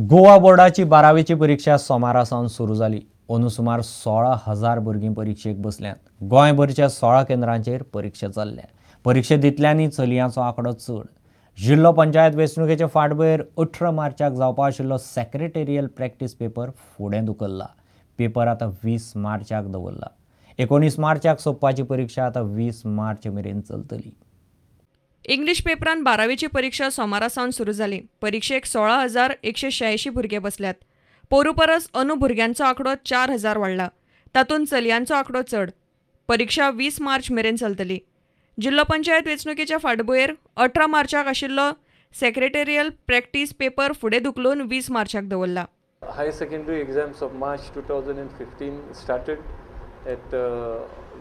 गोवा बोर्डाची 12वीची परीक्षा सोमारासावन सुरू जाली। अंदू सुमार 16,000 भुरगीं परीक्षेक बसल्यात। गोंयभरच्या 16 केंद्रांचेर परीक्षा चल्ल्या। परीक्षा दितल्यांनी चलयांचो आंकडो चड। जिल्लो पंचायत वेंचणुकेचे फाटभुंयेर 18 मार्चाक जावपा आशिल्लो सेक्रेटेरियल प्रॅक्टीस पेपर फुडें धुकल्ला। पेपर आतां 20 मार्चाक दवरला। 19 मार्चाक सोंपपाची परीक्षा आतां 20 मार्च मेरेन चलतली। इंग्लीश पेपरान 12वीची परीक्षा सोमारासावन सुरू जाली। परीक्षेक 16,186 भुरगे बसल्यात। पोरू परस अंदू भुरग्यांचो आंकडो 4,000 वाडला। तातूंत चलयांचो आंकडो चड। परीक्षा 20 मार्च मेरेन चलतली। जिल्लो पंचायत वेंचणुकेच्या फाटभुंयेर 18 मार्चाक आशिल्लो सेक्रेटेरियल प्रॅक्टीस पेपर फुडें धुकलून 20 मार्चाक दवरला। Higher secondary exams of March 2015 started at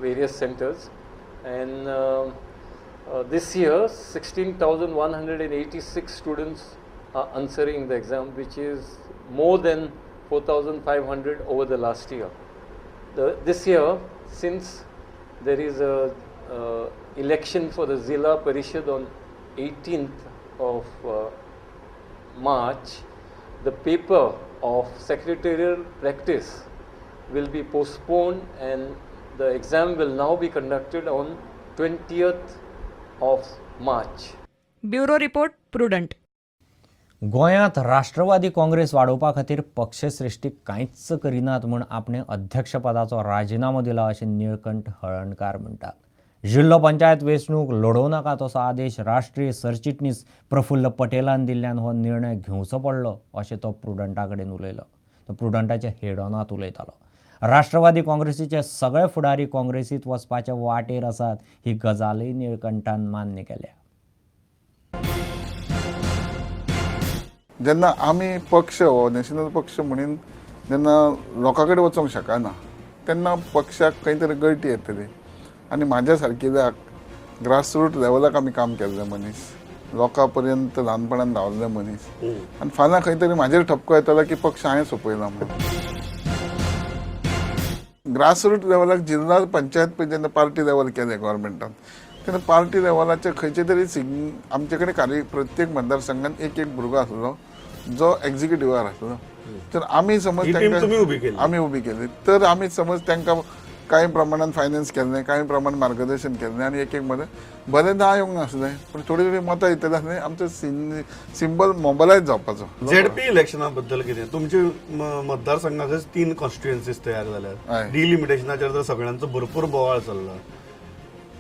various centers, and this year 16,186 students are answering the exam, which is more than 4,500 over the last year. This year, since there is a election for the Zilla Parishad on 18th of March, the paper of secretarial practice will be postponed and the exam will now be conducted on 20th of March. Bureau report prudent. गोंयांत राष्ट्रवादी काँग्रेस वाडोवपा खातीर पक्षश्रेश्ठी कांयच करिनात म्हूण आपणे अध्यक्षपदाचो राजिनामो दिला अशें निळकंठ हळर्णकार म्हणटात। जिल्लो पंचायत वेंचणूक लढोवं नाका तसो आदेश राष्ट्रीय सरचिटणीस प्रफुल्ल पटेलान दिल्ल्यान हो निर्णय घेवचो पडलो अशें तो प्रुडंटा कडेन उलयलो। तो प्रुडंटाच्या हेड ऑनांत उलयतालो। राष्ट्रवादी काँग्रेसीचे सगळे फुडारी काँग्रेसींत वचपाचे वाटेर आसात ही गजालय निळकंठान मान्य केल्या। जेन्ना आमी पक्ष हो नॅशनल पक्ष म्हणून जेन्ना लोकां कडेन वचोंक शकना तेन्ना पक्षाक खंय तरी गळटी येतली। आनी म्हाज्या सारकिल्याक ग्रासरूट लेवलाक आमी काम केल्ले मनीस, लोकां पर्यंत ल्हानपणान रावल्ले मनीस, आनी फाल्यां खंय तरी म्हाजेर ठपको येतलो की पक्ष हांवें सोंपयला म्हणून। ग्रासरूट लेवलाक जिल्ला पंचायत पळय जेन्ना पार्टी लेवल केले गोवोरमेंटान तेन्ना पार्टी लेवलाचे खंयचे तरी आमचे कडेन प्रत्येक मतदारसंघात एक भुरगो आसलो जो एक्झिक्युटिव्हार आसलो। तर आमी समज आमी उबी केली तर आमी समज तांकां कांय प्रमाणात फायनान्स केल्लें, कांय प्रमाणात मार्गदर्शन केल्लें आनी एक मध्ये बरें ना येवंक नासलें, पूण थोडी थोडी मतां येतली आसलें। आमचो सिंबल मोबलायज जावपाचो। झेडपी इलेक्शना बद्दल कितें तुमचे मतदारसंघाचे 3 कॉन्स्टिट्युएन्सीज तयार जाल्यात। डिलिमिटेशनाचेर तर सगळ्यांचो भरपूर बोवाळ चल्ला।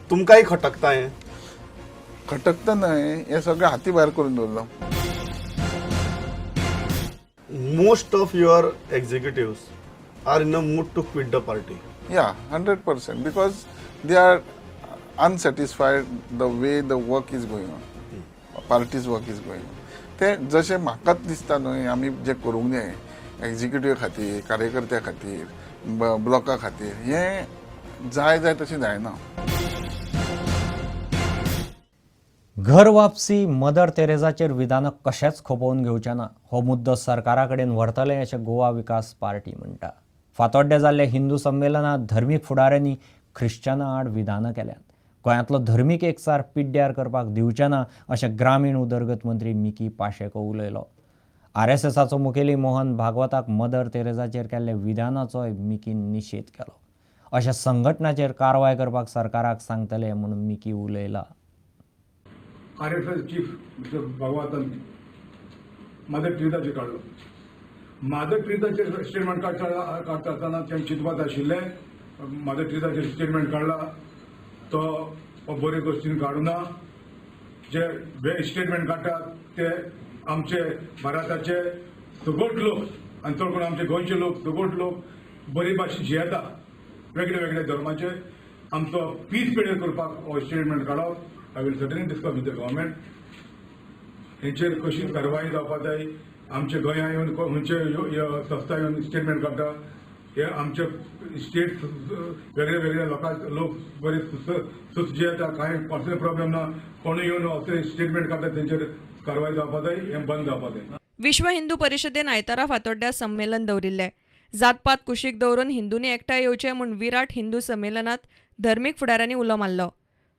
तुमकांय खटकता हें? खटकता न्हय, हें सगळें हाती भायर करून दवरलां। Most of your executives are in a mood to quit the party. Yeah, 100%, because they are unsatisfied the way the work is going on, party's work is going on. ते जशें म्हाकाच दिसता न्हय आमी जे करूंक जाय एक्झिक्युटिव्ह खातीर, कार्यकर्त्या खातीर, ब्लॉका खातीर, हें जाय तशें जायना। घर वापसी मदर तेरेजाचेर विधान कशेंच खोपोवन घेवचें ना हो मुद्दो सरकारा कडेन व्हरतले अशें गोवा विकास पार्टी म्हणटा। फातोड्ड्या जाल्ल्या हिंदू संमेलनात धर्मीक फुडाऱ्यांनी ख्रिश्चनां आड विधानां केल्यात। गोंयांतलो धर्मीक एकचार पिड्ड्यार करपाक दिवचे ना अशें ग्रामीण उदरगत मंत्री मिकी पाशेको उलयलो। RSSचो मुखेली मोहन भागवताक मदर तेरेजाचेर केल्ल्या विधानाचोय मिकीन निशेध केलो। अशा संघटनाचेर कारवाय करपाक सरकाराक सांगतले म्हणून मिकी उलयला। RSS चीफ मिस्टर भागवतान मदर तेरेजाचेर काडलो। मदर तेरेजाचेर स्टेटमेंट काडटा आसतना तें चिंतपाक आशिल्लें मदर तेरेजाचेर स्टेटमेंट काडला तो बरे गोश्टीन काडूना। जे स्टेटमेंट काडटात ते आमचे भारताचे सगळे लोक आनी चड करून आमचे गोंयचे लोक सगळे लोक बरे भाशेन जियेता। वेगळे वेगळे धर्माचे आमचो पीस पेडेर करपाक हो स्टेटमेंट काडप। I will certainly discuss with the government हेंचेर कशी कारवाई जावपाक जाय। आमचे गोंया येवन खंयचे संस्था येवन स्टेटमेंट काडटा हे आमचे स्टेट वेगळे वेगळे लोक बरे सुस्त जियेता, कांय पर्सनल प्रॉब्लेम ना, कोणूय येवन असले स्टेटमेंट काडटा तेंचेर कारवाई जावपाक जाय, हें बंद जावपाक जाय। विश्व हिंदू परिशदेन आयतारा फातोड्ड्या संमेलन दवरिल्लें। जातपात कुशीक दवरून हिंदूंनी एकठांय येवचें म्हूण विराट हिंदू संमेलनात धर्मीक फुडाऱ्यांनी उलो मारलो।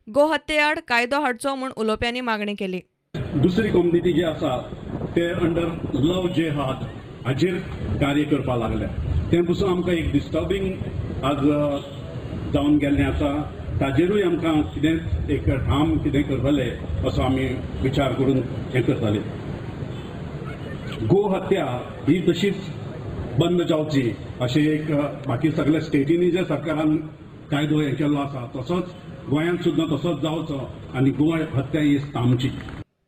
गो हत्ये आड कायदो हाडचो म्हूण उलोवप्यांनी मागणी केली। दुसरी कम्युनिटी जी आसा ते अंडर लव जेहाद हाचेर कार्य करपाक लागल्या. तें पसून आमकां एक डिस्टर्बिंग आज जावन गेल्लें आसा. ताजेरूय आमकां कितें एक ठाम कितें करतले असो आमी विचार करून हें करताले. गो हत्या ही तशीच बंद जावची अशें एक बाकी सगळ्या स्टेटींनी जे सरकारान कायदो हें केल्लो आसा तसोच गोंयांत सुद्दां तसोच जावचो आनी गो हत्या ही थांबची.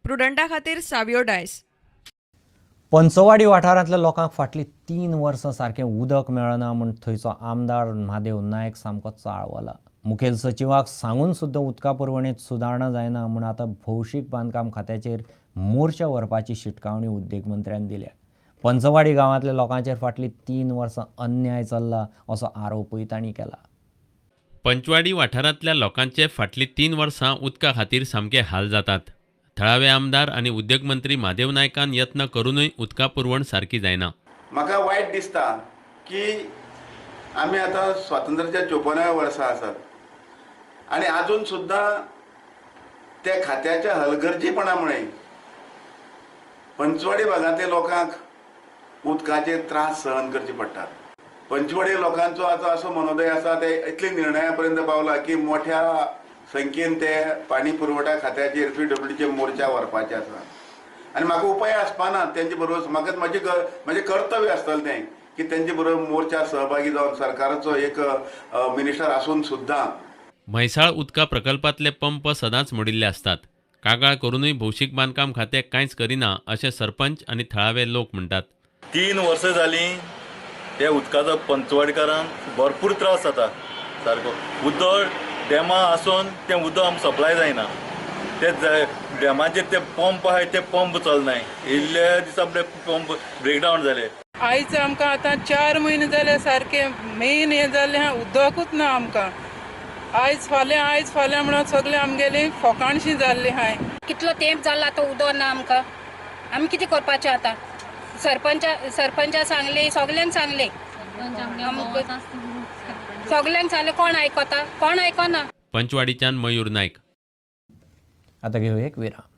प्रुडंटा खातीर सावियो डायस. पंचवाडी वाठारांतल्या लोकांक फाटलीं 3 वर्सां सारकें उदक मेळना म्हूण थंयचो आमदार म्हादेव नायक सामको चाळवला. मुखेल सचिवाक सांगून सुद्दां उदका पुरवणेंत सुदारणा जायना म्हूण आतां भौशीक बांदकाम खात्याचेर मोर्चा व्हरपाची शिटकावणी उद्देग मंत्र्यान दिल्या. पंचवाडी गांवांतल्या लोकांचेर फाटलीं 3 वर्सां अन्याय चल्ला असो आरोपूय तांणी केला. पंचवाडी वाठारांतल्या लोकांचे फाटलीं 3 वर्सां उदका खातीर सामके हाल जातात. थळावे आमदार आनी उद्योग मंत्री म्हादेव नायकान यत्न करूनय उदका पुरवण सारकी जायना. म्हाका वायट दिसता की आमी आतां स्वातंत्र्याच्या 54व्या वर्सा आसात आनी आजून सुद्दां त्या खात्याच्या हलगर्जीपणामुळे पंचवाडी भागांतल्या लोकांक उदकाचे त्रास सहन करचे पडटात. पंचवाडी लोकांचो आतां असो मनोदय आसा ते इतले निर्णया पर्यंत पावला की मोठ्या संख्येन ते पाणी पुरवठा खात्याचेर PWDचे मोर्चा व्हरपाचे आसा आनी म्हाका उपाय आसपाना तेंचे बरोबर. म्हाका म्हजें कर्तव्य आसतलें तें की तेंचे बरोबर मोर्चा सहभागी जावन सरकाराचो एक मिनिस्टर आसून सुद्दां. म्हैसाळ उदका प्रकल्पांतले पंप सदांच मोडिल्ले असतात. कागाळ करूनय भौशीक बांदकाम खातें कांयच करिना अशें सरपंच आनी थळावे लोक म्हणटात. 3 वर्सां जालीं त्या उदकाचो पंचवाडीकारांक भरपूर त्रास जाता. सारको उदक डॅमा आसून तें उदक आमकां सप्लाय जायना. ते डॅमाचेर ते पंप आहाय ते पंप चलनाय. इल्ले दिसा पंप ब्रेकडावन जाले. आयज आमकां आतां 4 म्हयने जाले सारके मेन हें जाल्लें आहा उदकूच ना आमकां. आयज फाल्यां म्हणून सगळें आमगेलें फोकाणशीं जाल्लें आहाय. कितलो तेंप जाला तो उदक ना आमकां. आमी कितें करपाचें आतां. सरपंचा सांगलें सगल्यांक सांगलें सगल्यांक सांगलें कोण आयकता कोण आयकना. पंचवाडीच्यान मयूर नायक. आता घेऊ एक विराम.